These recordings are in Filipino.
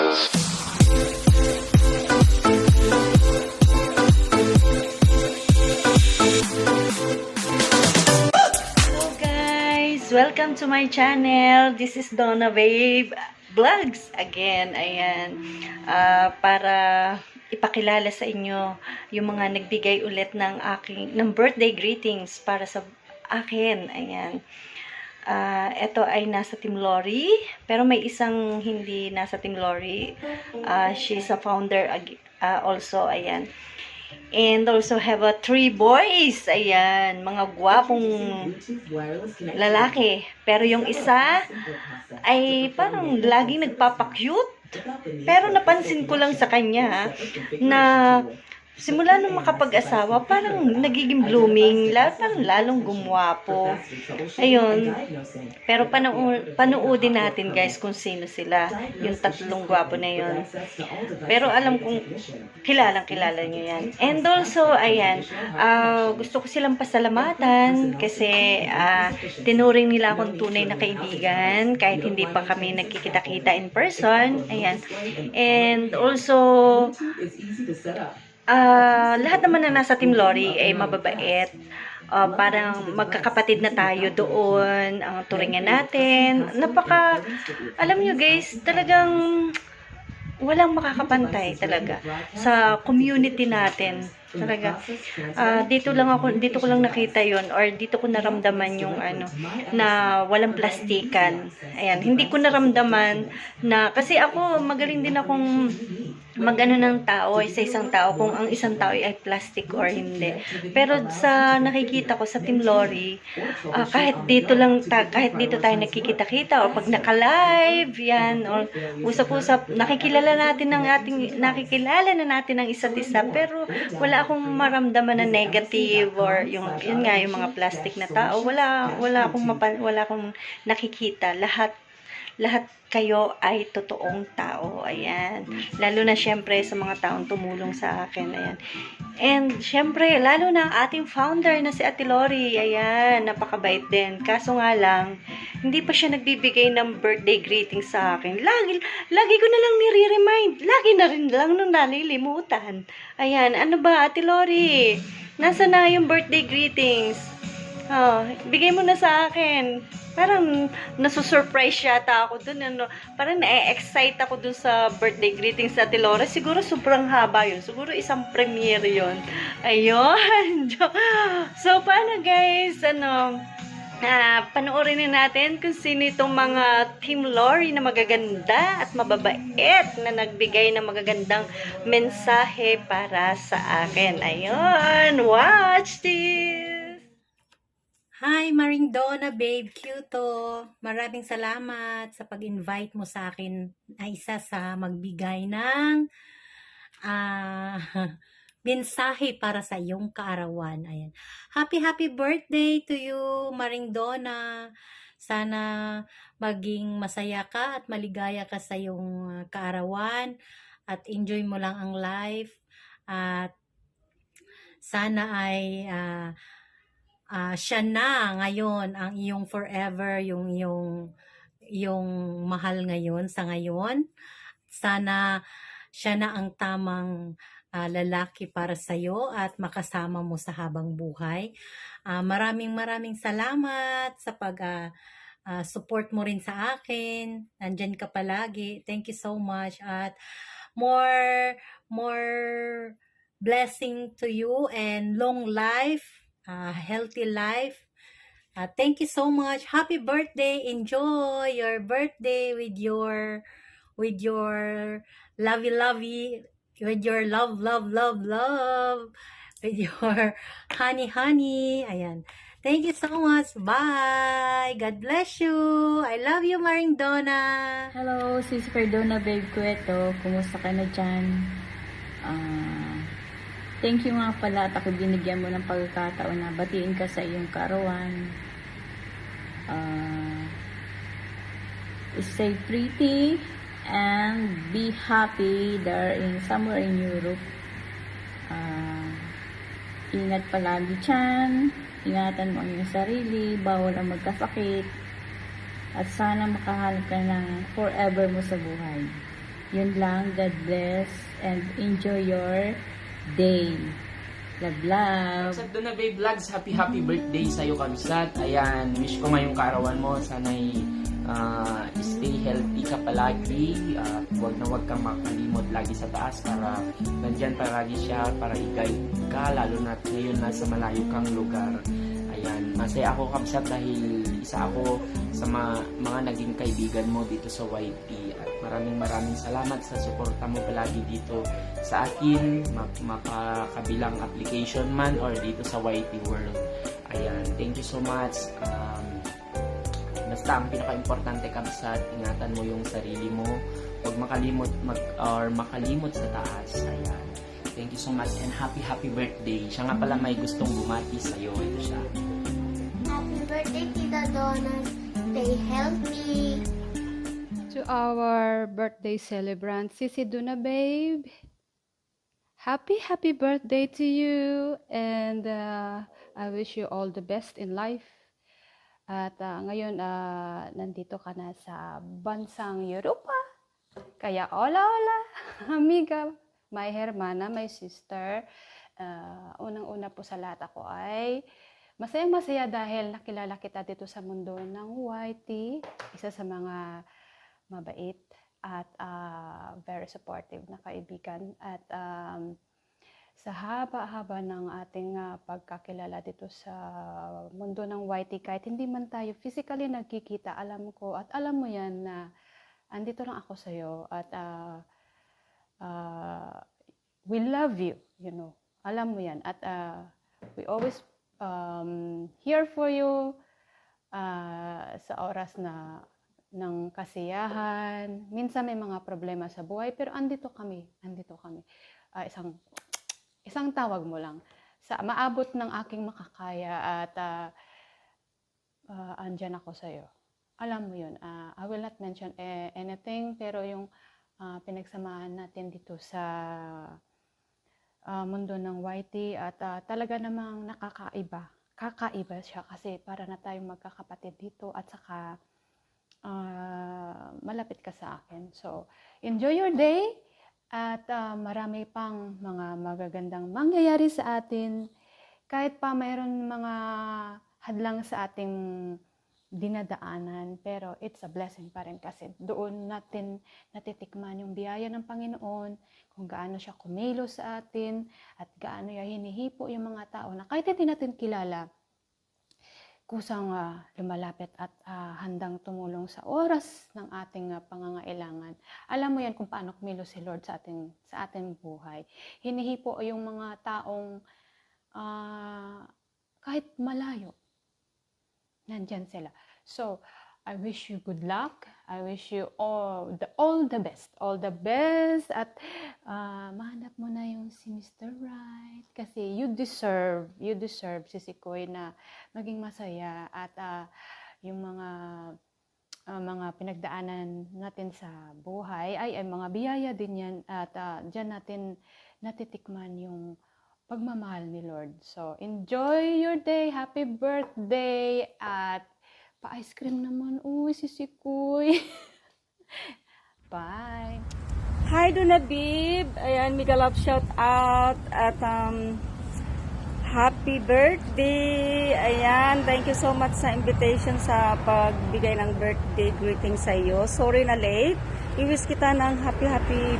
Welcome to my channel. This is Donna Babe Vlogs again. Ayan. Para ipakilala sa inyo yung mga nagbigay ulit ng birthday greetings para sa akin. Ayan. Ito ay nasa Team Lori, pero may isang hindi nasa Team Lori. She's a founder also. Ayan. And also have 3 boys. Ayan, mga gwapong lalaki. Pero yung isa ay parang laging nagpapakyut. Pero napansin ko lang sa kanya na simula nung makapag-asawa, parang nagiging blooming, parang lalong gumwapo. Ayun. Pero panuodin natin guys kung sino sila. Yung tatlong gwapo na yun. Pero alam kong kilala nyo yan. And also, ayan, gusto ko silang pasalamatan kasi tinuring nila akong tunay na kaibigan kahit hindi pa kami nagkikita-kita in person. Ayan. And also, lahat naman na nasa Team Lori ay mababait. Parang magkakapatid na tayo doon. Ang turingan natin. Alam nyo guys, talagang walang makakapantay talaga sa community natin. Talaga. Dito ko lang nakita yon, or dito ko naramdaman yung na walang plastikan. Ayan, hindi ko naramdaman na, kasi ako magaling din akong magano ng tao, sa isang tao, kung ang isang tao ay plastic or hindi. Pero sa nakikita ko sa Team Lori, kahit dito tayo nakikita-kita, o pag naka-live, yan, or usap-usap, nakikilala na natin ang isa't isa, pero wala akong maramdaman na negative, or yun nga, yung mga plastic na tao, wala akong nakikita. Lahat kayo ay totoong tao. Ayan. Lalo na syempre sa mga taong tumulong sa akin. Ayan. And syempre, lalo na ang ating founder na si Ate Lori. Ayan. Napakabait din. Kaso nga lang, hindi pa siya nagbibigay ng birthday greeting sa akin. Lagi ko na lang nire-remind. Lagi na rin lang nung nalilimutan. Ayan. Ano ba, Ate Lori? Nasa na yung birthday greetings? Bigay mo na sa akin. Parang nasusurprise yata ako dun. Parang na-excite ako dun sa birthday greetings sa Ate Lori. Siguro sobrang haba yun. Siguro isang premiere yun. Ayun. So, paano guys? Panoorin na natin kung sino itong mga Team Lori na magaganda at mababait na nagbigay ng magagandang mensahe para sa akin. Ayun. Watch this! Hi, Maring Donna, Babe Cuto. Maraming salamat sa pag-invite mo sa akin na isa sa magbigay ng mensahe para sa iyong kaarawan. Ayan. Happy birthday to you, Maring Donna. Sana maging masaya ka at maligaya ka sa iyong kaarawan at enjoy mo lang ang life. At sana ay siya na ngayon ang iyong forever, yung mahal ngayon sa ngayon. Sana siya na ang tamang lalaki para sa iyo at makasama mo sa habang buhay. Maraming salamat sa support mo rin sa akin. Nandyan ka palagi. Thank you so much, at more blessing to you and long life. Healthy life. Thank you so much. Happy birthday. Enjoy your birthday with your lovey, with your love, with your honey. Ayan. Thank you so much. Bye. God bless you. I love you, Maring Donna. Hello, Sis Donna Babe Cueto. Kumusta ka na dyan? Thank you nga pala at ako binigyan mo ng pagkakataon na batiin ka sa iyong kaarawan. Stay pretty and be happy there somewhere in Europe. Ingat palagi dyan. Ingatan mo ang iyong sarili. Bawal ang magkasakit. At sana makahanap ka ng forever mo sa buhay. Yun lang. God bless and enjoy your day. Love, love. Sa Donna Bay Vlogs, happy birthday sa'yo, Kamsat. Ayan, wish ko ngayong kaarawan mo. Sana'y stay healthy ka palagi. Huwag kang makalimot lagi sa taas para nandyan palagi siya para i-guide ka, lalo na ngayon nasa malayo kang lugar. Ayan, masaya ako, Kamsat, dahil isa ako sa mga naging kaibigan mo dito sa YT. At maraming salamat sa suporta mo palagi dito sa akin, makakabilang application man or dito sa YT World. Ayan, thank you so much. Basta ang pinaka-importante, Kamsat, ingatan mo yung sarili mo. Huwag makalimot sa taas. Ayan. Thank you so much and happy birthday. Siya nga pala may gustong bumati sa'yo. Ito siya. Happy birthday, Tita Donna. Stay healthy. To our birthday celebrant, Sisi Duna Babe. Happy birthday to you, and I wish you all the best in life. At ngayon, nandito ka na sa bansang Europa. Kaya hola, amiga, my hermana, my sister. Unang-una po sa lahat ako ay masayang-masaya dahil nakilala kita dito sa mundo ng YT. Isa sa mga mabait at very supportive na kaibigan. At sa haba-haba ng ating pagkakilala dito sa mundo ng YT, kahit hindi man tayo physically nagkikita, alam ko at alam mo yan na andito lang ako sa'yo at we love you, you know. Alam mo yan. At we always here for you sa oras na ng kasiyahan. Minsan may mga problema sa buhay, pero andito kami. Isang tawag mo lang. Sa maabot ng aking makakaya at andyan ako sa'yo. Alam mo yun. I will not mention anything, pero yung pinagsamahan natin dito sa mundo ng YT at talaga namang nakakaiba. Kakaiba siya kasi para na tayong magkakapatid dito at saka malapit ka sa akin. So, enjoy your day at marami pang mga magagandang mangyayari sa atin. Kahit pa mayroon mga hadlang sa ating dinadaanan, pero it's a blessing pa rin kasi doon natin natitikman yung biyaya ng Panginoon, kung gaano siya kumilos sa atin at gaano niya hinihipo yung mga tao na kahit hindi natin kilala, kusang lumalapit at handang tumulong sa oras ng ating pangangailangan. Alam mo yan kung paano kumilos si Lord sa ating buhay. Hinihipo yung mga taong kahit malayo, nandyan sila. So, I wish you good luck. I wish you all the best. All the best. At mahanap mo na yung si Mr. Right. Kasi you deserve, Sisi Koy, na maging masaya. At yung mga pinagdaanan natin sa buhay ay mga biyaya din yan. At dyan natin natitikman yung pagmamahal ni Lord. So, enjoy your day. Happy birthday. At pa-ice cream naman. Uy, Sisi Koy. Bye. Hi, Donna Babe. Ayan, mega love shout out. At happy birthday. Ayan, thank you so much sa invitation sa pagbigay ng birthday greeting sa iyo. Sorry na late. I-wish kita ng happy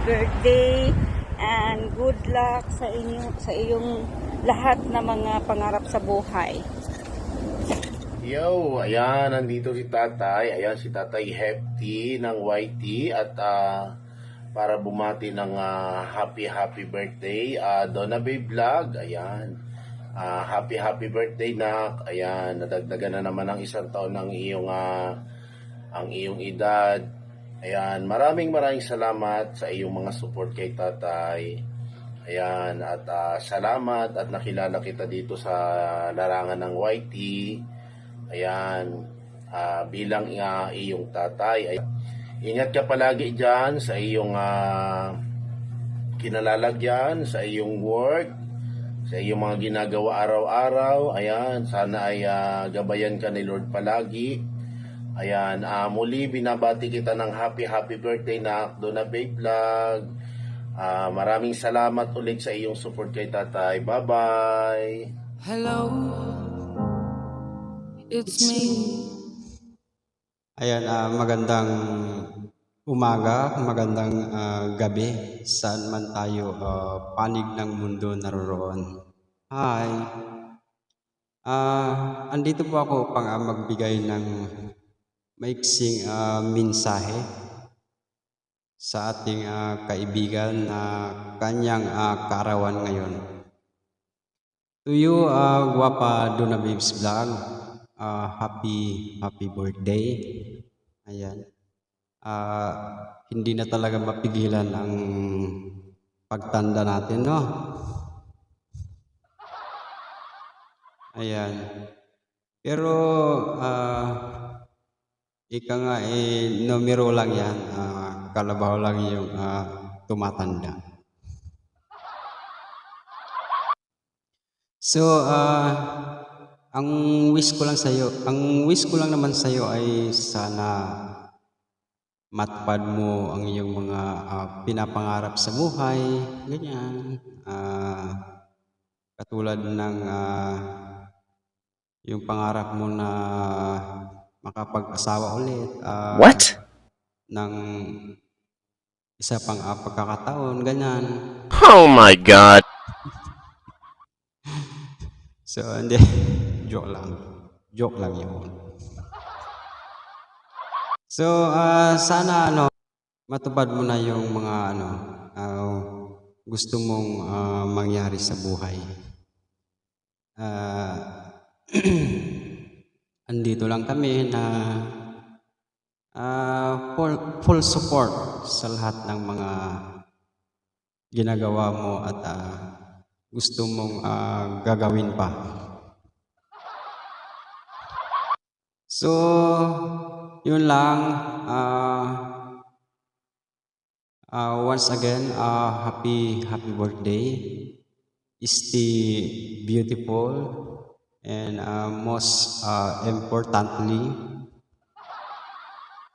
birthday and good luck sa iyong lahat na mga pangarap sa buhay. Yo, ayan, nandito si Tatay. Ayan, si Tatay Hefty ng YT at para bumati ng happy birthday. Donna Bay Vlog, ayan. Happy birthday, nak. Ayan, nadagdagan na naman ng isang taon ng ang iyong edad. Ayan, maraming salamat sa iyong mga support kay Tatay. Ayan, at salamat at nakilala kita dito sa larangan ng YT. Ayan, bilang iyong tatay. Ayan. Ingat ka palagi dyan sa iyong kinalalagyan, sa iyong work, sa iyong mga ginagawa araw-araw. Ayan, sana ay gabayan ka ni Lord palagi. Ayan, muli binabati kita ng happy birthday na Donna Babe Vlog. Maraming salamat ulit sa iyong support kay tatay. Bye-bye! Hello, it's me. Ayan, magandang umaga, magandang gabi, saan man tayo panig ng mundo naroroon. Hi! Andito po ako pang magbigay ng maiksing mensahe sa ating kaibigan na kanyang kaarawan ngayon. To you, Guapa Donna Babes Vlog, happy birthday. Ayan. Hindi na talaga mapigilan ang pagtanda natin, no? Ayan. Pero, ika nga, numero lang yan. Kalabaw lang yung tumatanda. So, ang wish ko lang naman sa'yo ay sana matupad mo ang iyong mga pinapangarap sa buhay, ganyan. Katulad ng yung pangarap mo na makapag-asawa ulit. What? Ng isa pang pagkakataon, ganyan. Oh my God! So, hindi. Joke lang yun. So, sana matupad mo na yung mga gusto mong mangyari sa buhay. Andito lang kami na full support sa lahat ng mga ginagawa mo at gusto mong gagawin pa. So, yun lang. Once again, happy birthday. Stay beautiful and most importantly,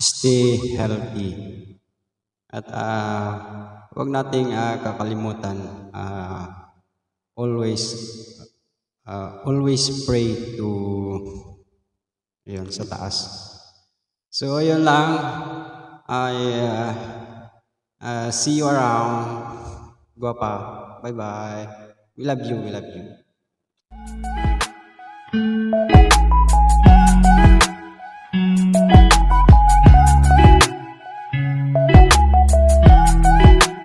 stay healthy. At wag nating kakalimutan always pray to sa taas. So yun lang. See you around. Guapa. Bye bye. We love you.